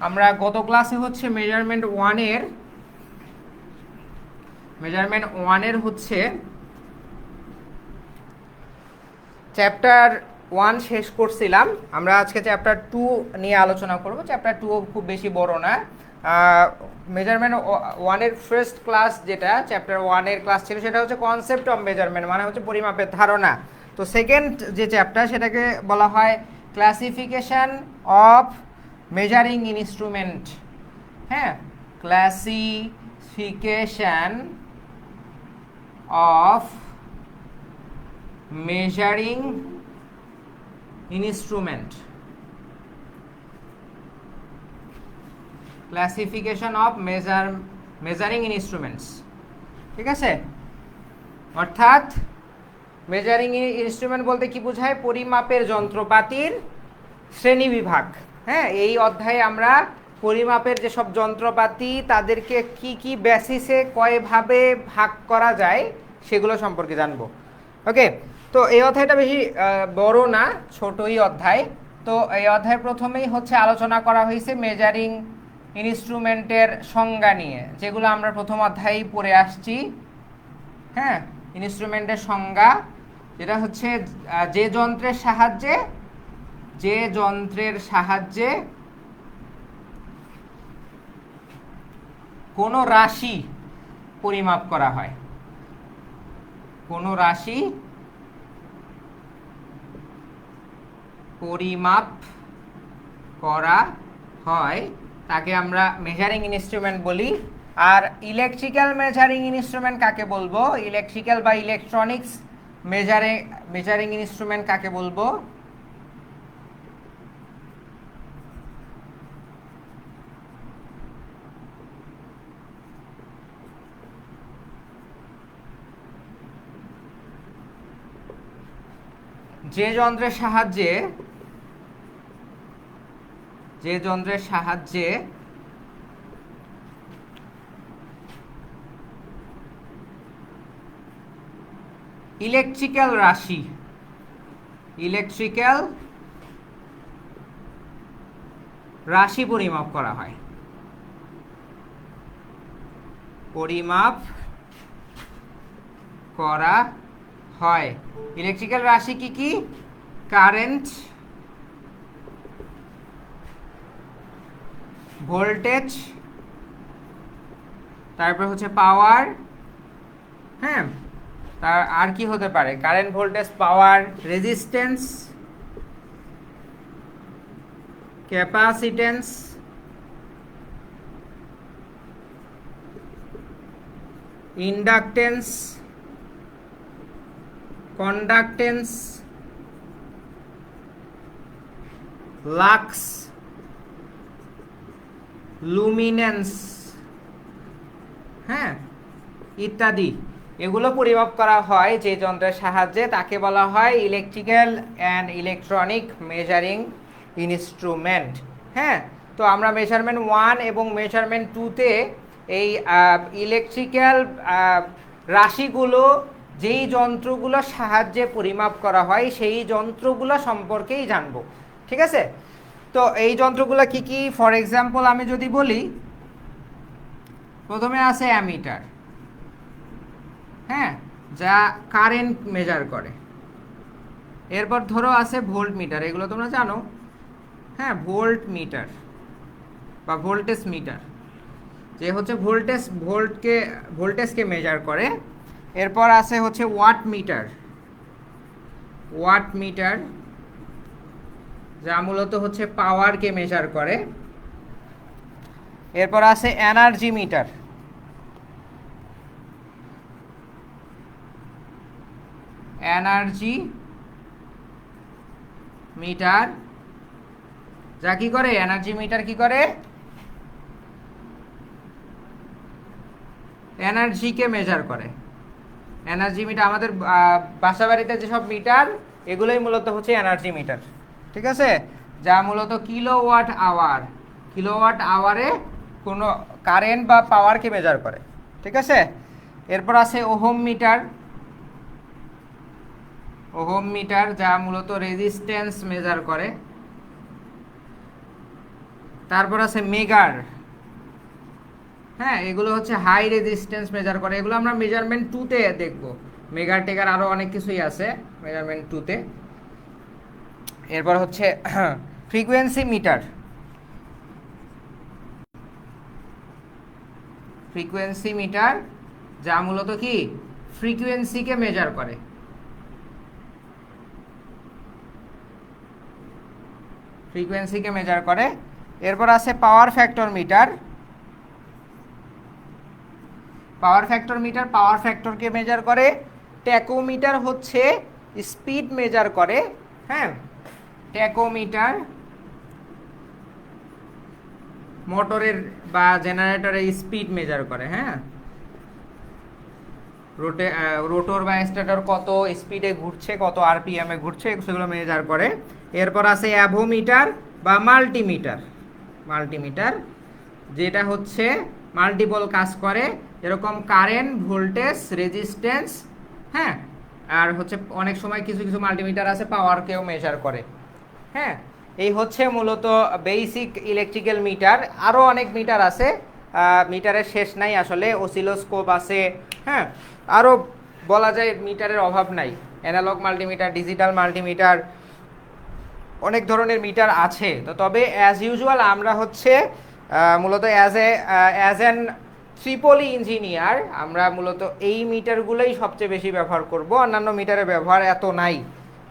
আমরা গত ক্লাসে হচ্ছে মেজারমেন্ট ওয়ানের হচ্ছে চ্যাপ্টার 1 শেষ করছিলাম। আমরা আজকে চ্যাপ্টার 2 নিয়ে আলোচনা করব। চ্যাপ্টার 2 খুব বেশি বড় না। মেজারমেন্ট ওয়ানের ফার্স্ট ক্লাস, যেটা চ্যাপ্টার 1-এর ক্লাস ছিল, সেটা হচ্ছে কনসেপ্ট অফ মেজারমেন্ট, মানে হচ্ছে পরিমাপের ধারণা। তো সেকেন্ড যে চ্যাপ্টার, সেটাকে বলা হয় ক্লাসিফিকেশন অফ মেজারিং ইনস্ট্রুমেন্ট। হ্যাঁ, classification of measuring instrument, classification of measuring instruments. ঠিক আছে, অর্থাৎ মেজারিং ইনস্ট্রুমেন্ট বলতে কি বোঝায়? পরিমাপের যন্ত্রপাতির শ্রেণীবিভাগ। হ্যাঁ, এই অধ্যায়ে আমরা পরিমাপের যেসব যন্ত্রপাতি, তাদেরকে কি কি বেসিসে কয়ভাবে ভাগ করা যায় সেগুলো সম্পর্কে জানবো। ওকে, তো এই অধ্যায়টা বেশি বড় না, ছোটই অধ্যায়। তো এই অধ্যায় প্রথমেই হচ্ছে আলোচনা করা হয়েছে মেজারিং ইনস্ট্রুমেন্টের সংজ্ঞা নিয়ে, যেগুলো আমরা প্রথম অধ্যায়েই পড়ে আসছি। হ্যাঁ, ইনস্ট্রুমেন্টের সংজ্ঞা, যেটা হচ্ছে যে যন্ত্রের সাহায্যে কোনো রাশি পরিমাপ করা হয়, কোনো রাশি পরিমাপ করা হয়, তাকে আমরা মেজারিং ইনস্ট্রুমেন্ট বলি। আর ইলেকট্রিক্যাল মেজারিং ইনস্ট্রুমেন্ট কাকে বলবো? ইলেকট্রিক্যাল বা ইলেকট্রনিক্স মেজারিং ইনস্ট্রুমেন্ট কাকে বলবো? যে যন্ত্রের সাহায্যে ইলেকট্রিক্যাল রাশি পরিমাপ করা হয়। ইলেকট্রিক্যাল রাশি কি কি? কারেন্ট, ভোল্টেজ, তারপর হচ্ছে পাওয়ার। হ্যাঁ, তার আর কি হতে পারে? Current, voltage, power, resistance, capacitance, inductance, conductance, lux, luminance, হ্যাঁ, ইত্যাদি। এগুলো পরিমাপ করা হয় যে যন্ত্রের সাহায্যে, তাকে বলা হয় electrical and electronic measuring instrument. হ্যাঁ, তো আমরা মেজারমেন্ট 1 এবং মেজারমেন্ট 2-তে এই ইলেকট্রিক্যাল রাশিগুলো, যেই যন্ত্রগুলোর সাহায্যে পরিমাপ করা হয়, সেই যন্ত্রগুলো সম্পর্কেই জানবো। ঠিক আছে, তো এই যন্ত্রগুলো কি কি? ফর এক্সাম্পল আমি যদি বলি, প্রথমে আছে অ্যামিটার। হ্যাঁ, যা কারেন্ট মেজার করে। এরপর ধরো আছে ভোল্ট মিটার, এগুলো তোমরা জানো। হ্যাঁ, ভোল্ট মিটার বা ভোল্টেজ মিটার, যে হচ্ছে ভোল্টেজকে মেজার করে। এরপর আছে হচ্ছে ওয়াট মিটার, যা মূলত হচ্ছে পাওয়ারকে মেজার করে। এরপর আছে এনার্জি মিটার, যা কি করে? এনার্জি মিটার কি করে? এনার্জিকে মেজার করে। এনার্জি মিটার, আমাদের বাসা বাড়িতে যেসব মিটার, এগুলোই মূলত হচ্ছে এনার্জি মিটার। ঠিক আছে, যা মূলত কিলোওয়াট আওয়ারে কোনো কারেন্ট বা পাওয়ারকে মেজার করে। ঠিক আছে, এরপর আছে ওহম মিটার, যা মূলত রেজিস্ট্যান্স মেজার করে। তারপর আছে মেগার। হ্যাঁ, এগুলো হচ্ছে হাই রেজিস্ট্যান্স মেজার করে, এগুলো আমরা মেজারমেন্ট 2-তে দেখব। মেগার টেগার আরও অনেক কিছুই আছে মেজারমেন্ট 2-তে। এরপর হচ্ছে ফ্রিকোয়েন্সি মিটার। ফ্রিকোয়েন্সি মিটার যা মূলত কি ফ্রিকোয়েন্সিকে মেজার করে। ফ্রিকোয়েন্সিকে মেজার করে। এরপর আছে power factor meter. Power factor meter power ফ্যাক্টরকে মেজার করে। ট্যাকোমিটার হচ্ছে স্পিড মেজার করে। হ্যাঁ, ট্যাকোমিটার মোটরের বা জেনারেটরের স্পিড মেজার করে। হ্যাঁ, রোটর বা স্টেটর কত স্পিডে ঘুরছে, কত আরপিএমে ঘুরছে, সেগুলো মেজার করে। এরপর আছে অ্যাভোমিটার বা মাল্টিমিটার। মাল্টিমিটার যেটা হচ্ছে মাল্টিপল কাজ করে, এরকম কারেন্ট, ভোল্টেজ, রেজিস্ট্যান্স। হ্যাঁ, আর হচ্ছে অনেক সময় কিছু কিছু মাল্টিমিটার আছে পাওয়ারকেও মেজার করে। হ্যাঁ, এই হচ্ছে মূলত বেসিক ইলেকট্রিক্যাল মিটার। আরও অনেক মিটার আছে, মিটারের শেষ নাই আসলে। অসিলোস্কোপ আছে। হ্যাঁ, আরও বলা যায় মিটারের অভাব নাই। অ্যানালগ মাল্টিমিটার, ডিজিটাল মাল্টিমিটার, অনেক ধরনের মিটার আছে। তো তবে অ্যাজ ইউজুয়াল আমরা হচ্ছে মূলত অ্যাজ অ্যান ট্রিপলি ইঞ্জিনিয়ার আমরা মূলত এই মিটারগুলোই সবচেয়ে বেশি ব্যবহার করব, অন্যান্য মিটারের ব্যবহার এত নাই।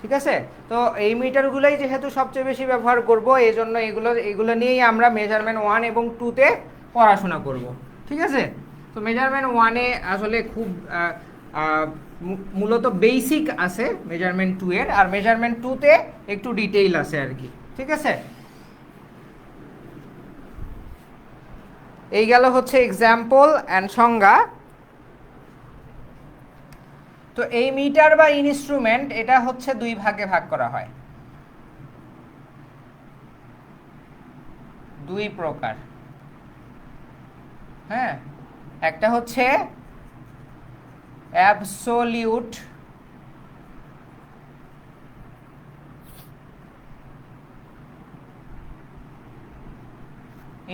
ঠিক আছে, তো এই মিটারগুলোই যেহেতু সবচেয়ে বেশি ব্যবহার করব, এই জন্য এগুলো নিয়েই আমরা মেজারমেন্ট 1 এবং 2-তে পড়াশোনা করব। ঠিক আছে, তো মেজারমেন্ট 1-এ আসলে খুব মূলত বেসিক আছে মেজারমেন্ট 2-এর, আর মেজারমেন্ট 2-তে একটু ডিটেইল আছে আর কি। ঠিক আছে, এই গেল হচ্ছে এক্সাম্পল অ্যান্ড সংজ্ঞা। তো এই মিটার বা ইনস্ট্রুমেন্ট এটা হচ্ছে দুই ভাগে ভাগ করা হয়, দুই প্রকার। হ্যাঁ, একটা হচ্ছে অ্যাবসোলিউট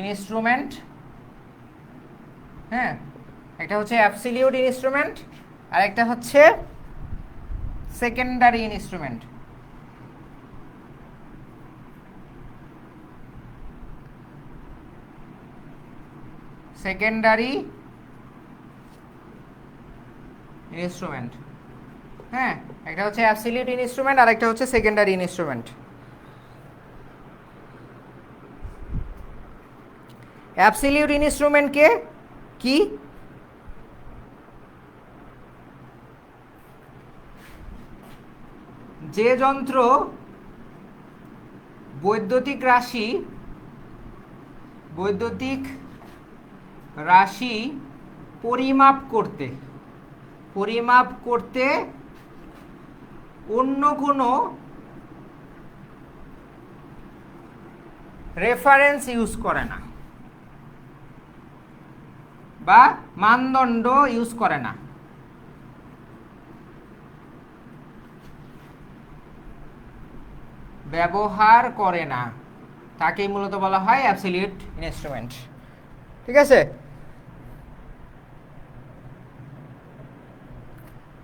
ইনস্ট্রুমেন্ট। হ্যাঁ, একটা হচ্ছে অ্যাবসোলিউট ইনস্ট্রুমেন্ট, আর একটা হচ্ছে সেকেন্ডারি ইনস্ট্রুমেন্ট। Secondary instrument. হ্যাঁ, একটা হচ্ছে অ্যাবসোলিউট ইনস্ট্রুমেন্ট আর একটা হচ্ছে সেকেন্ডারি ইনস্ট্রুমেন্ট। অ্যাবসোলিউট ইনস্ট্রুমেন্টকে কি যে যন্ত্র বৈদ্যুতিক রাশি পরিমাপ করতে অন্য কোনো রেফারেন্স ইউজ করে না বা মানদণ্ড ইউজ করে না, ব্যবহার করে না, তাকেই মূলত বলা হয় অ্যাবসোলিউট ইনস্ট্রুমেন্ট। ঠিক আছে,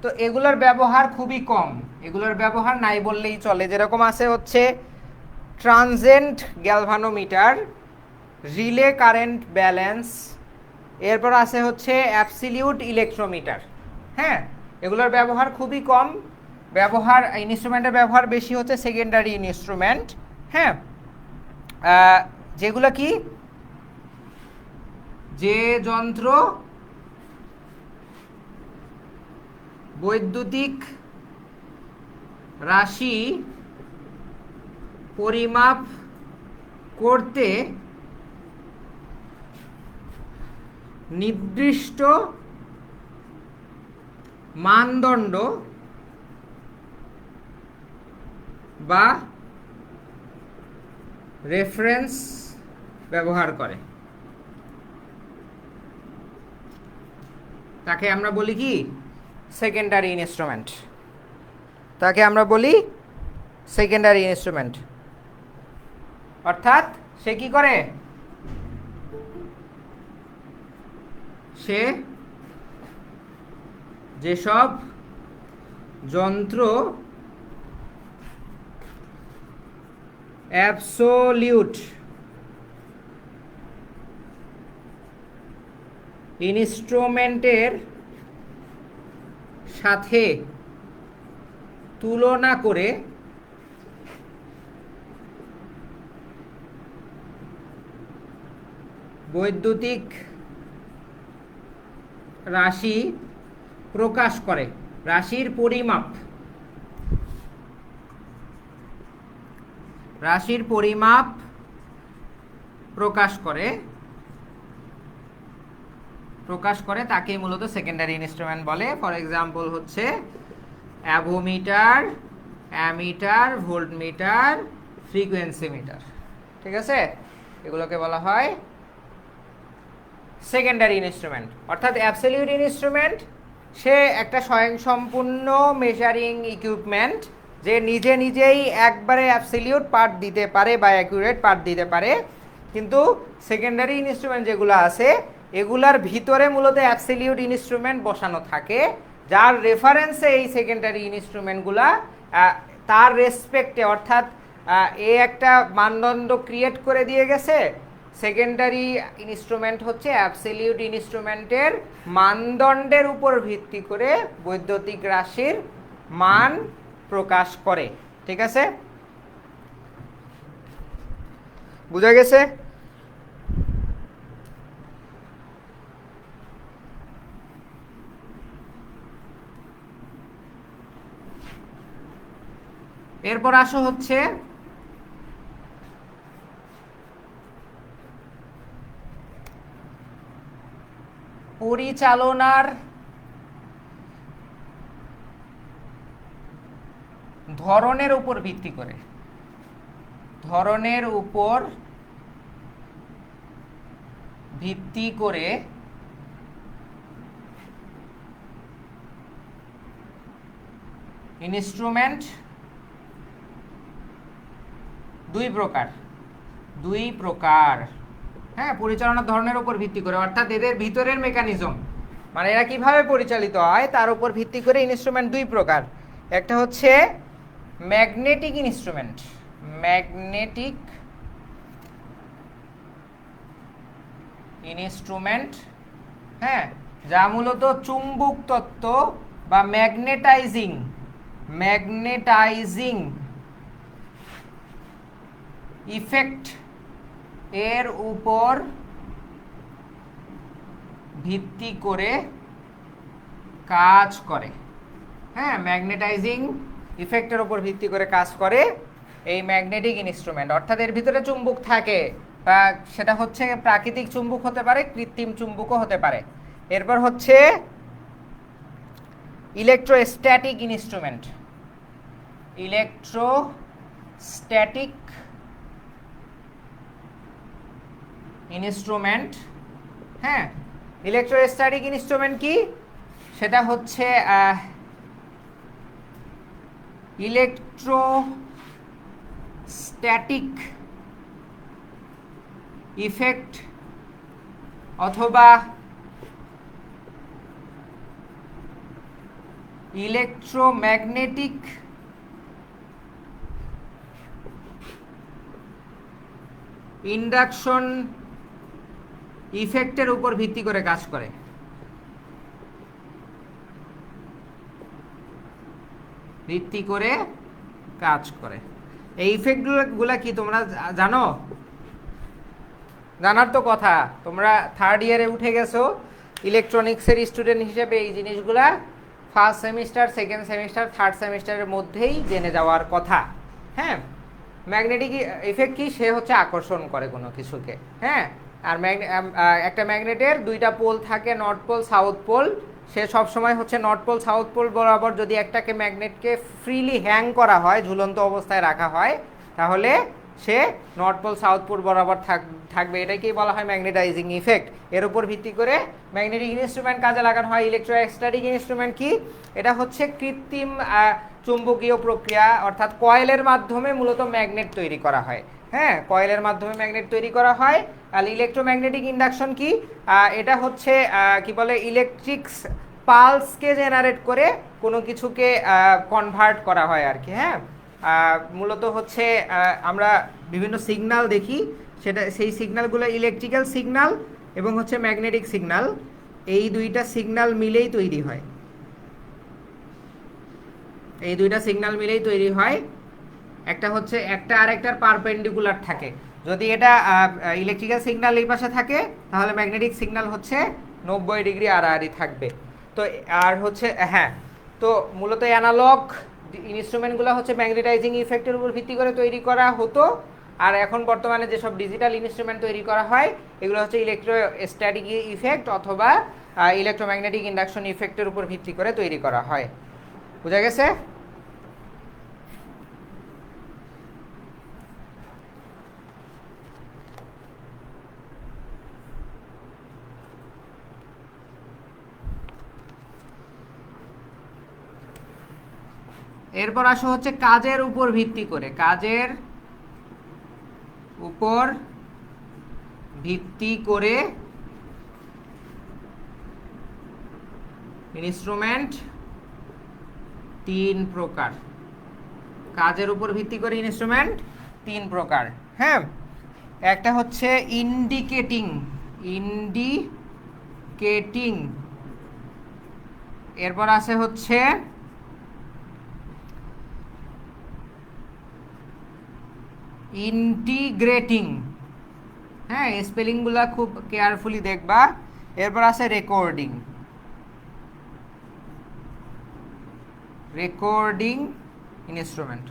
তো এগুলোর ব্যবহার খুবই কম, এগুলোর ব্যবহার নাই বললেই চলে। যেরকম আছে হচ্ছে ট্রানজেন্ট গ্যালভানোমিটার, রিলে কারেন্ট ব্যালেন্স, এরপর আছে হচ্ছে অ্যাবসোলিউট ইলেকট্রোমিটার। হ্যাঁ, এগুলোর ব্যবহার খুবই কম, ইনস্ট্রুমেন্টের ব্যবহার বেশি হচ্ছে সেকেন্ডারি ইনস্ট্রুমেন্ট। হ্যাঁ, যেগুলো কি যে যন্ত্র বৈদ্যুতিক রাশি পরিমাপ করতে নির্দিষ্ট মানদণ্ড বা রেফারেন্স ব্যবহার করে, তাকে আমরা বলি কি সেকেন্ডারি ইনস্ট্রুমেন্ট। তাকে আমরা বলি সেকেন্ডারি ইনস্ট্রুমেন্ট। অর্থাৎ সে কি করে, সে যেসব যন্ত্র অ্যাবসোলিউট ইনস্ট্রুমেন্টের সাথে তুলনা করে বৈদ্যুতিক রাশি প্রকাশ করে, রাশির পরিমাপ প্রকাশ করে তাকে মূলত সেকেন্ডারি ইনস্ট্রুমেন্ট বলে। ফর এক্সাম্পল হচ্ছে avometer, ammeter, voltmeter, frequency meter. ঠিক আছে, এগুলোকে বলা হয় সেকেন্ডারি ইনস্ট্রুমেন্ট। অর্থাৎ অ্যাবসলিউট ইনস্ট্রুমেন্ট সে একটা স্বয়ংসম্পূর্ণ মেজারিং ইকুইপমেন্ট, যে নিজেই একবারে অ্যাবসলিউট পার্ট দিতে পারে বা অ্যাকুরেট পার্ট দিতে পারে। কিন্তু সেকেন্ডারি ইনস্ট্রুমেন্ট যেগুলো আছে এগুলার ভিতরে মূলত অ্যাবসলিউট ইনস্ট্রুমেন্ট বসানো থাকে, যার রেফারেন্সে এই সেকেন্ডারি ইনস্ট্রুমেন্টগুলা তার রেসপেক্টে, অর্থাৎ এ একটা মানদণ্ড ক্রিয়েট করে দিয়ে গেছে। সেকেন্ডারি ইনস্ট্রুমেন্ট হচ্ছে অ্যাবসলিউট ইনস্ট্রুমেন্টের মানদণ্ডের উপর ভিত্তি করে বৈদ্যুতিক রাশির মান প্রকাশ করে। ঠিক আছে, বুঝা গেছে? এরপর আসো হচ্ছে পরিচালনার ধরনের উপর ভিত্তি করে, ইনস্ট্রুমেন্ট দুই প্রকার। হ্যাঁ, পরিচালনার ধরনের উপর ভিত্তি করে, অর্থাৎ এদের ভিতরের মেকানিজম, মানে এরা কিভাবে পরিচালিত হয় তার উপর ভিত্তি করে ইনস্ট্রুমেন্ট দুই প্রকার। একটা হচ্ছে ম্যাগনেটিক ইনস্ট্রুমেন্ট, হ্যাঁ, যা মূলত চুম্বক তত্ত্ব বা ম্যাগনেটাইজিং ইফেক্ট এর উপর ভিত্তি করে কাজ করে। হ্যাঁ, ম্যাগনেটাইজিং ইফেক্টের উপর ভিত্তি করে কাজ করে এই ম্যাগনেটিক ইনস্ট্রুমেন্ট। অর্থাৎ এর ভিতরে চুম্বক থাকে, বা সেটা হচ্ছে প্রাকৃতিক চুম্বক হতে পারে, কৃত্রিম চুম্বকও হতে পারে। এরপর হচ্ছে ইলেকট্রোস্ট্যাটিক ইনস্ট্রুমেন্ট। হ্যাঁ, ইলেকট্রোস্ট্যাটিক ইনস্ট্রুমেন্ট কি? সেটা হচ্ছে ইলেকট্রোস্ট্যাটিক ইফেক্ট অথবা ইলেকট্রোম্যাগনেটিক ইন্ডাকশন ইফেক্টের উপর ভিত্তি করে কাজ করে। এই ইফেক্টগুলা কি তোমরা জানো? জানার তো কথা, তোমরা থার্ড ইয়ারে উঠে গেছো, ইলেকট্রনিক্সের স্টুডেন্ট হিসেবে এই জিনিসগুলা first semester, second semester, third সেমিস্টারের মধ্যেই জেনে যাওয়ার কথা। হ্যাঁ, ম্যাগনেটিক ইফেক্ট কি? সে হচ্ছে আকর্ষণ করে কোনো কিছুকে। হ্যাঁ, আর একটা ম্যাগনেটের দুইটা পোল থাকে, নর্থ পোল, সাউথ পোল। সে সবসময় হচ্ছে নর্থ পোল, সাউথ পোল বরাবর যদি একটাকে ম্যাগনেটকে ফ্রিলি হ্যাং করা হয়, ঝুলন্ত অবস্থায় রাখা হয়, তাহলে সে নর্থ পোল, সাউথ পোল বরাবর থাকবে। এটাকেই বলা হয় ম্যাগনেটাইজিং ইফেক্ট। এর উপর ভিত্তি করে ম্যাগনেটিক ইনস্ট্রুমেন্ট কাজে লাগানো হয়। ইলেকট্রোস্ট্যাটিক ইনস্ট্রুমেন্ট কি? এটা হচ্ছে কৃত্রিম চুম্বকীয় প্রক্রিয়া, অর্থাৎ কয়েলের মাধ্যমে মূলত ম্যাগনেট তৈরি করা হয়। হ্যাঁ, কয়েলের মাধ্যমে ম্যাগনেট তৈরি করা হয়। আর ইলেকট্রোম্যাগনেটিক ইন্ডাকশন কি? এটা হচ্ছে কি বলে, ইলেকট্রিক পালসকে জেনারেট করে কোনো কিছুকে কনভার্ট করা হয় আর কি। হ্যাঁ, মূলত হচ্ছে আমরা বিভিন্ন সিগন্যাল দেখি, সেটা সেই সিগন্যালগুলো ইলেকট্রিক্যাল সিগন্যাল এবং হচ্ছে ম্যাগনেটিক সিগন্যাল, এই দুইটা সিগন্যাল মিলেই তৈরি হয়। এই দুইটা সিগন্যাল মিলেই তৈরি হয়। একটা হচ্ছে একটা আরেকটার পারপেন্ডিকুলার থাকে। যদি এটা ইলেকট্রিক্যাল সিগন্যাল এই পাশে থাকে, তাহলে ম্যাগনেটিক সিগন্যাল হচ্ছে 90 ডিগ্রি আড়াআড়ি থাকবে। তো আর হচ্ছে হ্যাঁ, তো মূলত অ্যানালগ ইনস্ট্রুমেন্টগুলো হচ্ছে ম্যাগনেটাইজিং ইফেক্টের উপর ভিত্তি করে তৈরি করা হতো। আর এখন বর্তমানে যেসব ডিজিটাল ইনস্ট্রুমেন্ট তৈরি করা হয়, এগুলো হচ্ছে ইলেকট্রোস্ট্যাটিক ইফেক্ট অথবা ইলেকট্রোম্যাগনেটিক ইন্ডাকশন ইফেক্টের উপর ভিত্তি করে তৈরি করা হয়। বুঝা গেছে? এরপর আসো হচ্ছে কাজের উপর ভিত্তি করে, কাজের উপর ভিত্তি করে ইনস্ট্রুমেন্ট তিন প্রকার। কাজের উপর ভিত্তি করে ইনস্ট্রুমেন্ট তিন প্রকার। হ্যাঁ, একটা হচ্ছে ইন্ডিকেটিং, এরপর আছে হচ্ছে ইন্টিগ্রেটিং। হ্যাঁ, স্পেলিংগুলো খুব কেয়ারফুলি দেখবা। এরপর আছে রেকর্ডিং ইনস্ট্রুমেন্ট।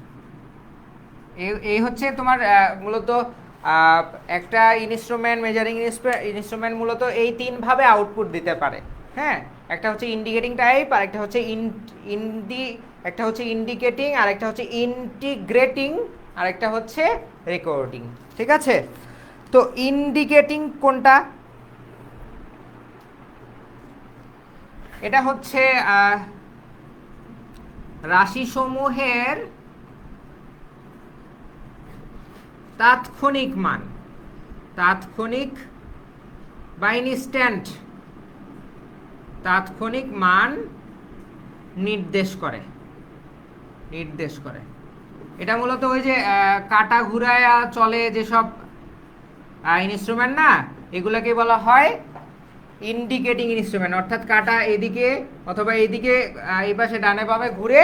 এই হচ্ছে তোমার মূলত একটা ইনস্ট্রুমেন্ট, মেজারিং ইনস্ট্রুমেন্ট মূলত এই তিনভাবে আউটপুট দিতে পারে। হ্যাঁ, একটা হচ্ছে ইন্ডিকেটিং টাইপ, আর একটা হচ্ছে ইন্ডিকেটিং, আর একটা হচ্ছে ইন্টিগ্রেটিং, আর একটা হচ্ছে রেকর্ডিং। ঠিক আছে? তো ইন্ডিকেটিং কোনটা? এটা হচ্ছে রাশিসমূহের তাৎক্ষণিক মান, তাৎক্ষণিক বা ইনস্ট্যান্ট তাৎক্ষণিক মান নির্দেশ করে। এটা মূলত ওই যে কাটা ঘুরায় চলে যেসব ইনস্ট্রুমেন্ট না, এগুলাকে বলা হয় ইন্ডিকেটিং ইনস্ট্রুমেন্ট। অর্থাৎ কাটা এদিকে অথবা এইদিকে এই পাশে ডানে বামে ঘুরে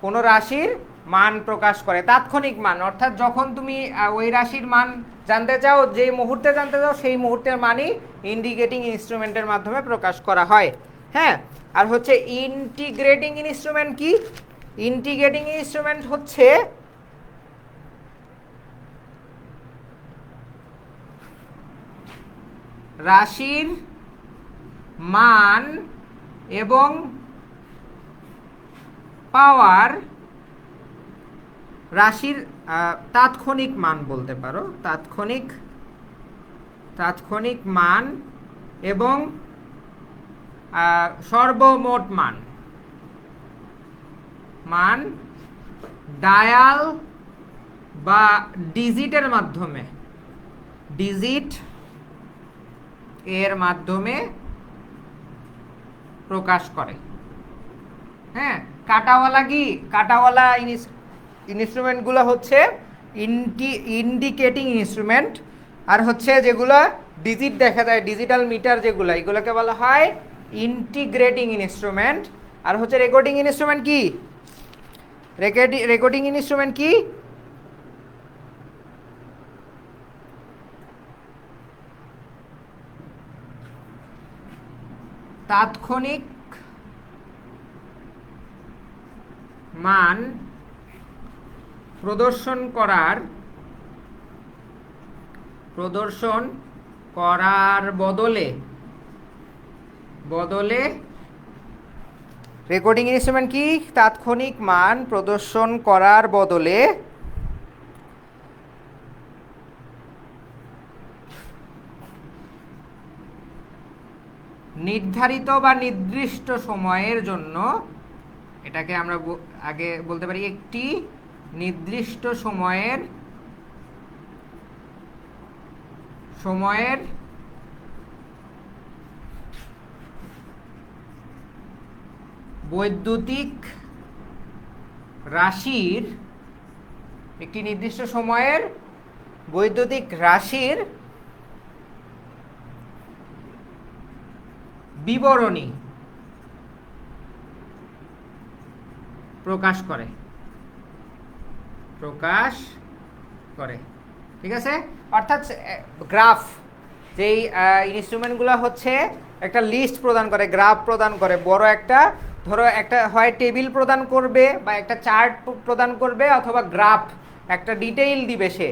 কোনো রাশির মান প্রকাশ করে, তাৎক্ষণিক মান। অর্থাৎ যখন তুমি ওই রাশির মান জানতে চাও, যে মুহূর্তে জানতে চাও, সেই মুহূর্তের মানই ইন্ডিকেটিং ইনস্ট্রুমেন্টের মাধ্যমে প্রকাশ করা হয়। হ্যাঁ, আর হচ্ছে ইন্টিগ্রেটিং ইনস্ট্রুমেন্ট কি? ইন্টিগ্রেটিং ইনস্ট্রুমেন্ট হচ্ছে রাশির মান এবং পাওয়ার, রাশির তাৎক্ষণিক মান বলতে পারো, তাৎক্ষণিক মান এবং সর্বমোট মান ডায়াল বা ডিজিটের মাধ্যমে, ডিজিট এর মাধ্যমে প্রকাশ করে। হ্যাঁ, কাটাওয়ালা ইনস্ট্রুমেন্টগুলো হচ্ছে ইন্ডিকেটিং ইনস্ট্রুমেন্ট। আর হচ্ছে যেগুলো ডিজিট দেখা যায়, ডিজিটাল মিটার যেগুলো, এগুলোকে বলা হয় ইন্টিগ্রেটিং ইনস্ট্রুমেন্ট। আর হচ্ছে রেকর্ডিং ইনস্ট্রুমেন্ট কি? রেকর্ডিং ইনস্ট্রুমেন্ট কি? তাৎক্ষণিক মান প্রদর্শন করার বদলে রেকর্ডিং ইনস্ট্রুমেন্ট কি? তাৎক্ষণিক মান প্রদর্শন করার বদলে নির্ধারিত বা নির্দিষ্ট সময়ের জন্য, এটাকে আমরা আগে বলতে পারি একটি নির্দিষ্ট সময়ের সময়ের বৈদ্যুতিক রাশির একটি নির্দিষ্ট সময়ের বৈদ্যুতিক রাশির বিবরণী প্রকাশ করে ঠিক আছে। অর্থাৎ গ্রাফ, যেই ইনস্ট্রুমেন্টগুলো হচ্ছে একটা লিস্ট প্রদান করে, গ্রাফ প্রদান করে, বড় একটা, ধরো একটা হয় টেবিল প্রদান করবে বা একটা চার্ট প্রদান করবে, অথবা গ্রাফ একটা ডিটেইল দিবে, সে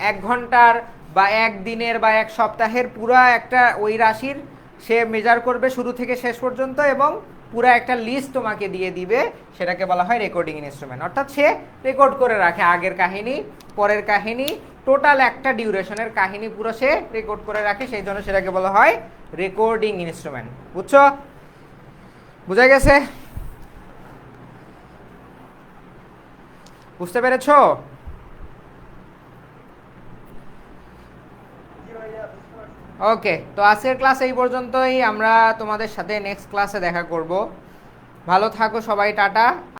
1 ঘন্টার বা 1 দিনের বা 1 সপ্তাহের পুরা একটা ওই রাশির সে মেজার করবে শুরু থেকে শেষ পর্যন্ত, এবং পুরা একটা লিস্ট তোমাকে দিয়ে দিবে, সেটাকে বলা হয় রেকর্ডিং ইনস্ট্রুমেন্ট। অর্থাৎ সে রেকর্ড করে রাখে আগের কাহিনী, পরের কাহিনী, টোটাল একটা ডিউরেশনের কাহিনী পুরো সে রেকর্ড করে রাখে, সেই জন্য সেটাকে বলা হয় রেকর্ডিং ইনস্ট্রুমেন্ট। বুঝছো? বুঝা গেছে? বুঝতে পেরেছো? ওকে, তো আজকের ক্লাস এই পর্যন্তই। আমরা তোমাদের সাথে নেক্সট ক্লাসে দেখা করব। ভালো থাকো সবাই, টাটা।